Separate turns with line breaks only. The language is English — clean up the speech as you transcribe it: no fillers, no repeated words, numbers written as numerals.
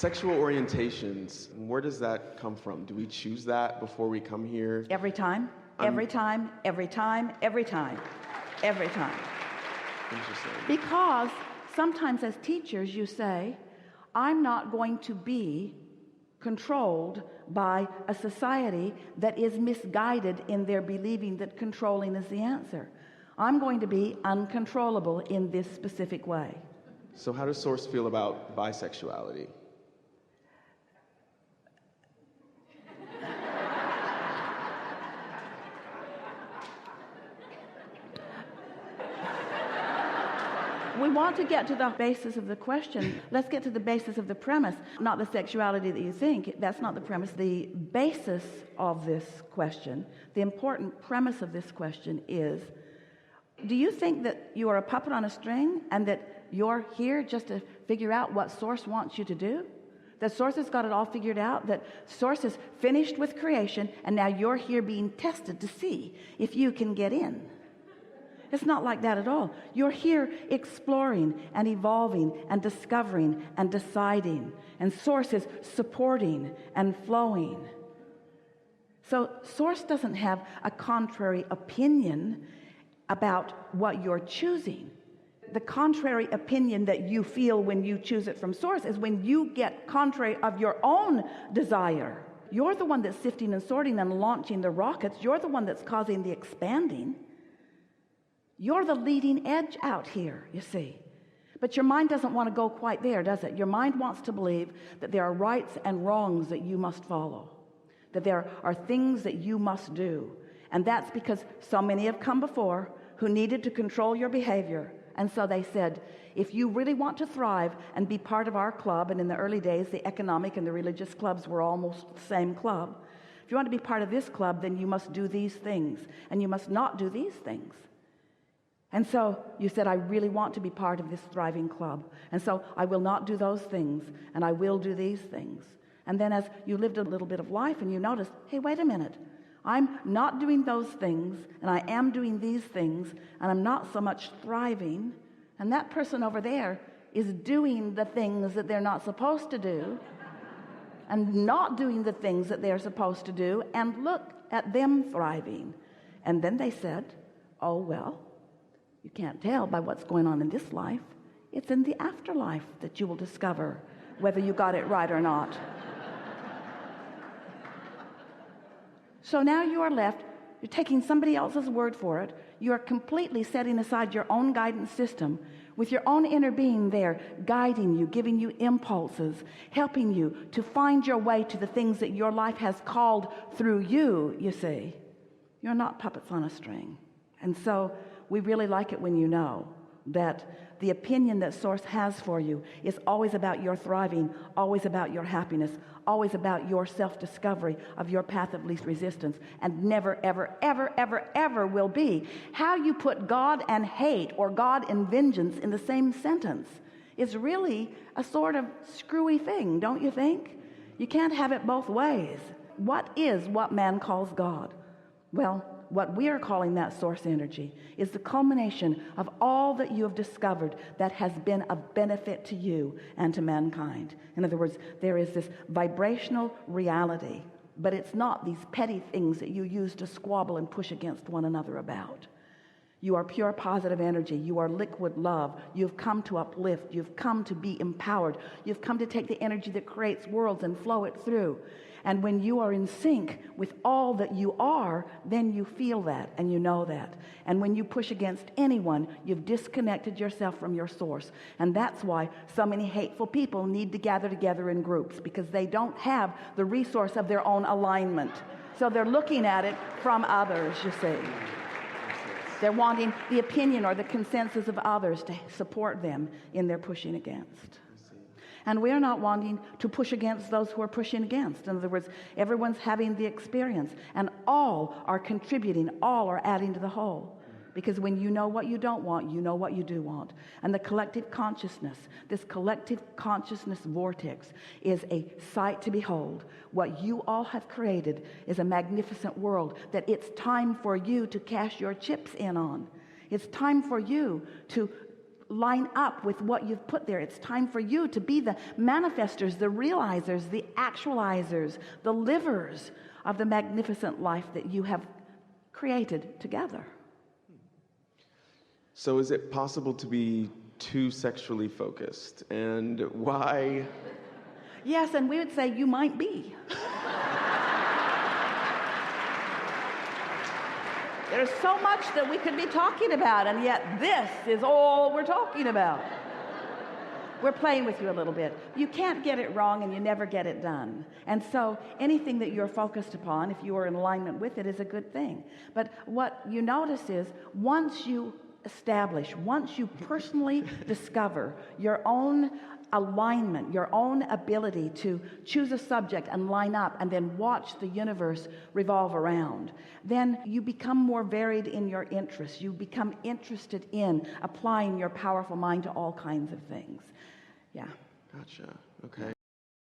Sexual orientations, where does that come from? Do we choose that before we come here?
Every time, every time, every time, every time, every time.
Interesting.
Because sometimes as teachers you say, I'm not going to be controlled by a society that is misguided in their believing that controlling is the answer. I'm going to be uncontrollable in this specific way.
So how does Source feel about bisexuality?
We want to get to the basis of the question. Let's get to the basis of the premise, not the sexuality that you think. That's not the premise. The basis of this question, the important premise of this question is, do you think that you are a puppet on a string and that you're here just to figure out what Source wants you to do? That Source has got it all figured out, that Source is finished with creation, and now you're here being tested to see if you can get in. It's not like that at all. You're here exploring and evolving and discovering and deciding, and Source is supporting and flowing. So Source doesn't have a contrary opinion about what you're choosing. The contrary opinion that you feel when you choose it from Source is when you get contrary of your own desire. You're the one that's sifting and sorting and launching the rockets. You're the one that's causing the expanding. You're the leading edge out here, you see. But your mind doesn't want to go quite there, does it? Your mind wants to believe that there are rights and wrongs that you must follow, that there are things that you must do. And that's because so many have come before who needed to control your behavior. And so they said, if you really want to thrive and be part of our club, and in the early days, the economic and the religious clubs were almost the same club. If you want to be part of this club, then you must do these things, and you must not do these things. And so you said, I really want to be part of this thriving club. And so I will not do those things, and I will do these things. And then as you lived a little bit of life and you noticed, hey, wait a minute. I'm not doing those things, and I am doing these things, and I'm not so much thriving. And that person over there is doing the things that they're not supposed to do and not doing the things that they're supposed to do, and look at them thriving. And then they said, oh, well, you can't tell by what's going on in this life. It's in the afterlife that you will discover whether you got it right or not. So now you are left, you're taking somebody else's word for it. You are completely setting aside your own guidance system with your own inner being there, guiding you, giving you impulses, helping you to find your way to the things that your life has called through you, you see. You're not puppets on a string. And so we really like it when you know that the opinion that Source has for you is always about your thriving, always about your happiness, always about your self-discovery of your path of least resistance, and never, ever, ever, ever, ever will be. How you put God and hate or God and vengeance in the same sentence is really a sort of screwy thing, don't you think? You can't have it both ways. What is what man calls God? Well, what we are calling that Source energy is the culmination of all that you have discovered that has been of benefit to you and to mankind. In other words, there is this vibrational reality, but it's not these petty things that you use to squabble and push against one another about. You are pure positive energy. You are liquid love. You've come to uplift. You've come to be empowered. You've come to take the energy that creates worlds and flow it through. And when you are in sync with all that you are, then you feel that and you know that. And when you push against anyone, you've disconnected yourself from your source. And that's why so many hateful people need to gather together in groups, because they don't have the resource of their own alignment. So they're looking at it from others, you see. They're wanting the opinion or the consensus of others to support them in their pushing against. And we are not wanting to push against those who are pushing against. In other words, everyone's having the experience, and all are contributing, all are adding to the whole. Because when you know what you don't want, you know what you do want. And the collective consciousness, this collective consciousness vortex, is a sight to behold. What you all have created is a magnificent world that it's time for you to cash your chips in on. It's time for you to line up with what you've put there. It's time for you to be the manifestors, the realizers, the actualizers, the livers of the magnificent life that you have created together.
So is it possible to be too sexually focused? And why?
Yes, and we would say you might be. There's so much that we could be talking about, and yet this is all we're talking about. We're playing with you a little bit. You can't get it wrong, and you never get it done. And so anything that you're focused upon, if you are in alignment with it, is a good thing. But what you notice is once you personally discover your own alignment, your own ability to choose a subject and line up and then watch the universe revolve around, then you become more varied in your interests. You become interested in applying your powerful mind to all kinds of things. Yeah.
Gotcha. Okay.